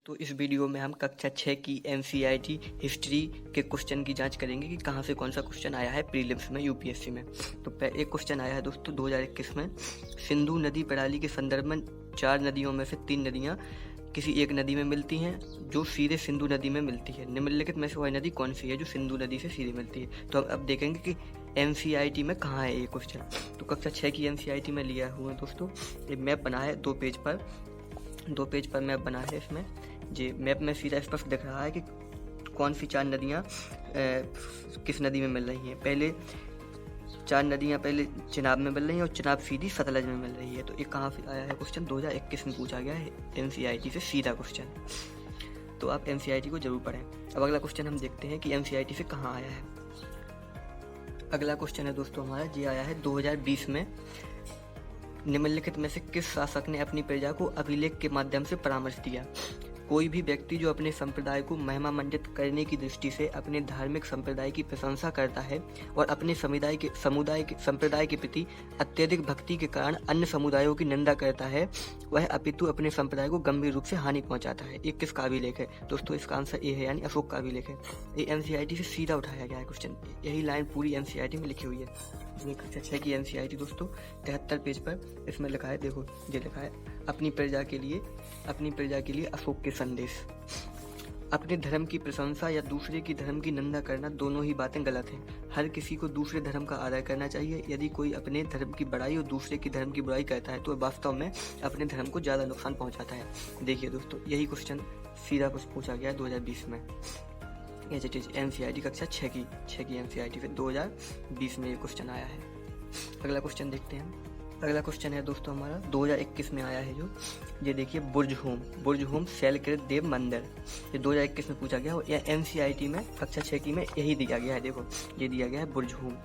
तो इस वीडियो में हम कक्षा 6 की एनसीईआरटी हिस्ट्री के क्वेश्चन की जांच करेंगे कि कहाँ से कौन सा क्वेश्चन आया है प्रीलिम्स में यूपीएससी में। तो एक क्वेश्चन आया है दोस्तों 2021 में, सिंधु नदी प्रणाली के संदर्भ में 4 नदियों में से 3 नदियाँ किसी एक नदी में मिलती हैं जो सीधे सिंधु नदी में मिलती है। निम्नलिखित में से वह नदी कौन सी है जो सिंधु नदी से सीधे मिलती है। तो हम अब देखेंगे कि एनसीईआरटी में कहाँ है ये क्वेश्चन। तो कक्षा 6 की एनसीईआरटी में लिया हुआ है दोस्तों। ये मैप बना है 2 पेज पर मैप बना है। इसमें जी मैप में सीधा स्पष्ट दिख रहा है कि कौन सी 4 नदियाँ किस नदी में मिल रही हैं। पहले 4 नदियाँ पहले चिनाब में मिल रही हैं और चिनाब सीधी सतलज में मिल रही है। तो ये कहाँ से आया है क्वेश्चन, 2021 में पूछा गया है एनसीईआरटी से सीधा क्वेश्चन। तो आप एनसीईआरटी को जरूर पढ़ें। अब अगला क्वेश्चन हम देखते हैं कि एनसीईआरटी से कहाँ आया है। अगला क्वेश्चन है दोस्तों हमारा, ये आया है 2020 में, निम्नलिखित में से किस शासक ने अपनी प्रजा को अभिलेख के माध्यम से परामर्श दिया। कोई भी व्यक्ति जो अपने संप्रदाय को महिमामंडित करने की दृष्टि से अपने धार्मिक संप्रदाय की प्रशंसा करता है और अपने संप्रदाय के प्रति अत्यधिक भक्ति के कारण अन्य समुदायों की निंदा करता है, वह अपितु अपने संप्रदाय को गंभीर रूप से हानि पहुंचाता है। ये किसका अभिलेख है दोस्तों? इसका आंसर ए है, यानी अशोक का अभिलेख है। ये एनसीईआरटी से सीधा उठाया गया है क्वेश्चन। यही लाइन पूरी एनसीईआरटी में लिखी हुई है। कक्षा 6 की एनसीईआरटी दोस्तों 73 पेज पर इसमें लिखा है, देखो ये लिखा है, अपनी प्रजा के लिए अशोक के संदेश। अपने धर्म की प्रशंसा या दूसरे की धर्म की निंदा करना, दोनों ही बातें गलत हैं। हर किसी को दूसरे धर्म का आदर करना चाहिए। यदि कोई अपने धर्म की बड़ाई और दूसरे की धर्म की बुराई करता है तो वास्तव में अपने धर्म को ज़्यादा नुकसान पहुंचाता है। देखिए दोस्तों, यही क्वेश्चन सीधा कुछ पूछा गया है 2020 में। एनसीईआरटी कक्षा 6 की एनसीईआरटी से 2020 में ये क्वेश्चन आया है। अगला क्वेश्चन देखते हैं। अगला क्वेश्चन है दोस्तों हमारा 2021 में आया है, जो ये देखिए, बुर्ज होम शैलकृत देव मंदिर। ये 2021 में पूछा गया और यह एनसीईआरटी में कक्षा 6 की में यही दिया गया है। देखो ये दिया गया है बुर्ज होम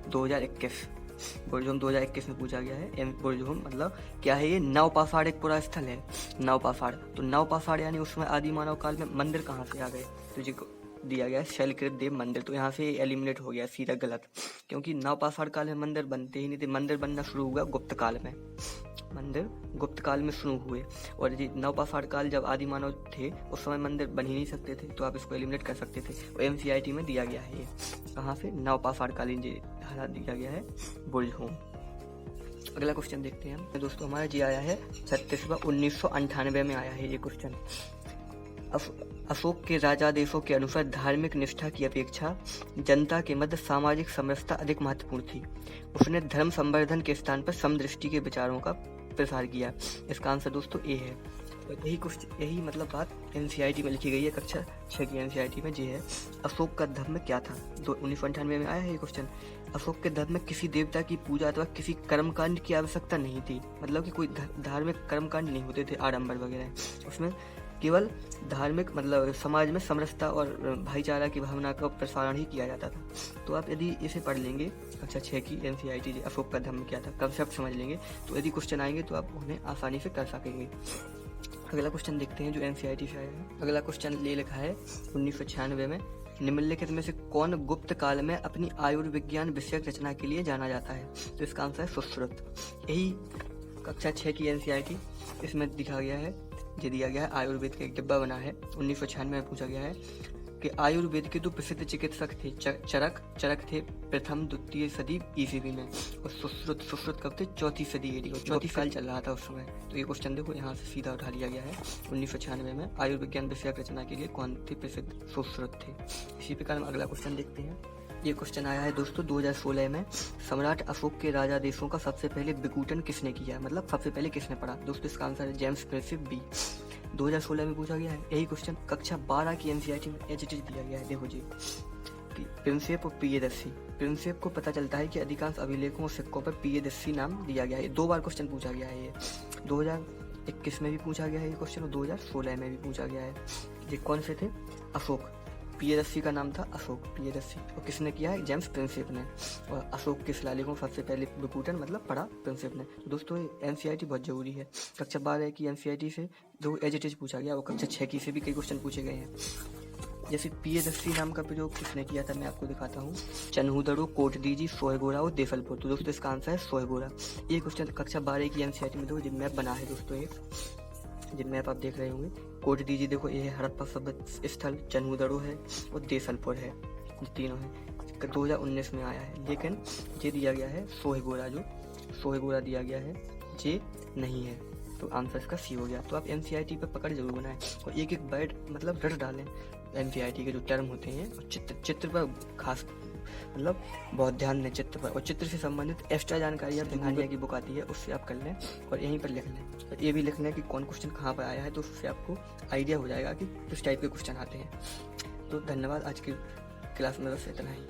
2021। बुर्ज होम 2021 में पूछा गया है। बुर्ज होम मतलब क्या है? ये नवपाषाण एक पूरा स्थल है, नवपाषाण। तो नवपाषाण यानी उसमें आदि मानव काल में मंदिर कहाँ से आ गए, तो जी दिया गया है शैलकृत देव मंदिर। तो यहाँ से एलिमिनेट हो गया सीधा गलत, क्योंकि नवपाषाण काल में मंदिर बनते ही नहीं थे। मंदिर बनना शुरू हुआ गुप्त काल में, मंदिर गुप्त काल में शुरू हुए। और ये नवपाषाण काल जब आदि मानव थे उस समय मंदिर बन ही नहीं सकते थे, तो आप इसको एलिमिनेट कर सकते थे। और एनसीईआरटी में दिया गया है ये कहाँ से, नवपाषाण कालीन जी हालात दिया गया है बुर्ज होम। अगला क्वेश्चन देखते हैं हम दोस्तों हमारा, जी आया है 1998 में आया है ये क्वेश्चन। अशोक के राजादेशों के अनुसार धार्मिक निष्ठा की अपेक्षा जनता के मध्य सामाजिक समरसता अधिक महत्वपूर्ण थी। उसने धर्म संवर्धन के स्थान पर समदृष्टि के विचारों का प्रसार किया। इसका आंसर दोस्तों ए है। तो यही मतलब बात एनसीईआरटी में लिखी गई है कक्षा 6 की एनसीईआरटी में। जी है, अशोक का धर्म क्या था। 1998 में आया है ये क्वेश्चन। अशोक के धर्म में किसी देवता की पूजा अथवा किसी कर्मकांड की आवश्यकता नहीं थी। मतलब कि कोई धार्मिक कर्मकांड नहीं होते थे, आडंबर वगैरह। उसमें केवल धार्मिक मतलब समाज में समरसता और भाईचारा की भावना का प्रसारण ही किया जाता था। तो आप यदि इसे पढ़ लेंगे कक्षा 6 की एनसीईआरटी, अशोक का धर्म क्या था, कंसेप्ट समझ लेंगे, तो यदि क्वेश्चन आएंगे तो आप उन्हें आसानी से कर सकेंगे। अगला क्वेश्चन देखते हैं जो एनसीईआरटी से आया है। अगला क्वेश्चन ले लिखा है 1996 में, निम्नलिखित में से कौन गुप्त काल में अपनी आयुर्विज्ञान विषयक रचना के लिए जाना जाता है। तो इसका आंसर है सुश्रुत। यही कक्षा 6 की एनसीईआरटी इसमें दिखा गया है, ये दिया गया है। आयुर्वेद का एक डिब्बा बना है, 1996 में पूछा गया है कि आयुर्वेद के 2 प्रसिद्ध चिकित्सक थे, चरक थे प्रथम 2वीं सदी ईस्वी में, और सुश्रुत कब थे, 4वीं सदी एडी, 4 साल चल रहा था उस समय। तो ये क्वेश्चन देखो यहाँ से सीधा उठा लिया गया है। 1996 में आयुर्विज्ञान विषयक रचना के लिए कौन थे प्रसिद्ध, सुश्रुत थे। इसी प्रकार हम अगला क्वेश्चन देखते हैं। ये क्वेश्चन आया है दोस्तों 2016 में, सम्राट अशोक के राजादेशों का सबसे पहले विघटन किसने किया, मतलब सबसे पहले किसने पढ़ा। दोस्तों इसका आंसर है जेम्स प्रिंसेप बी। 2016 में पूछा गया है। यही क्वेश्चन कक्षा 12 की एनसीईआरटी में एचटीज दिया गया है। देखो जी, प्रिंसेप और प्रियदर्शी। प्रिंसेप को पता चलता है कि अधिकांश अभिलेखों और सिक्कों पर प्रियदर्शी नाम दिया गया है। 2 बार क्वेश्चन पूछा गया है। ये 2021 में भी पूछा गया है ये क्वेश्चन और 2016 में भी पूछा गया है। ये कौन से थे, अशोक, प्रियदर्शी का नाम था अशोक प्रियदर्शी, और किसने किया है, जेम्स प्रिंसेप ने। और अशोक के शिलालेखों सबसे पहले विघटन मतलब पढ़ा प्रिंसेप ने। तो दोस्तों एनसीईआरटी बहुत जरूरी है। कक्षा 12 की एनसीईआरटी से जो एजिटेज पूछा गया, वो कक्षा 6 की से भी कई क्वेश्चन पूछे गए हैं। जैसे प्रियदर्शी नाम का प्रयोग किसने किया था, मैं आपको दिखाता हूँ। चन्हूदड़ो, कोटदीजी, सोहगोरा और देफलपुर। तो दोस्तों इसका आंसर है सोहगोरा। ये क्वेश्चन कक्षा 12 की एनसीईआरटी में दो मैप बना है दोस्तों एक। जो मैप आप देख रहे होंगे, कोड दीजिए। देखो ये है हड़प्पा सभ्यता स्थल, चनूदड़ो है और देसलपुर है, ये तीनों है। 2019 में आया है, लेकिन ये दिया गया है सोहगोरा, जो सोहगोरा दिया गया है, ये नहीं है। तो आंसर इसका सी हो गया। तो आप एनसीईआरटी पे पकड़ जरूर बनाएं और एक एक वर्ड मतलब रट डालें एनसीईआरटी के जो टर्म होते हैं, और चित्र पर खास मतलब बहुत ध्यान दें चित्र पर। और चित्र से संबंधित एक्स्ट्रा जानकारी आप दिखानिया की बुक आती है, उससे आप कर लें और यहीं पर लिख लें। और ये भी लिख लें कि कौन क्वेश्चन कहाँ पर आया है, तो उससे आपको आइडिया हो जाएगा कि किस टाइप के क्वेश्चन आते हैं। तो धन्यवाद, आज की क्लास में बस इतना ही।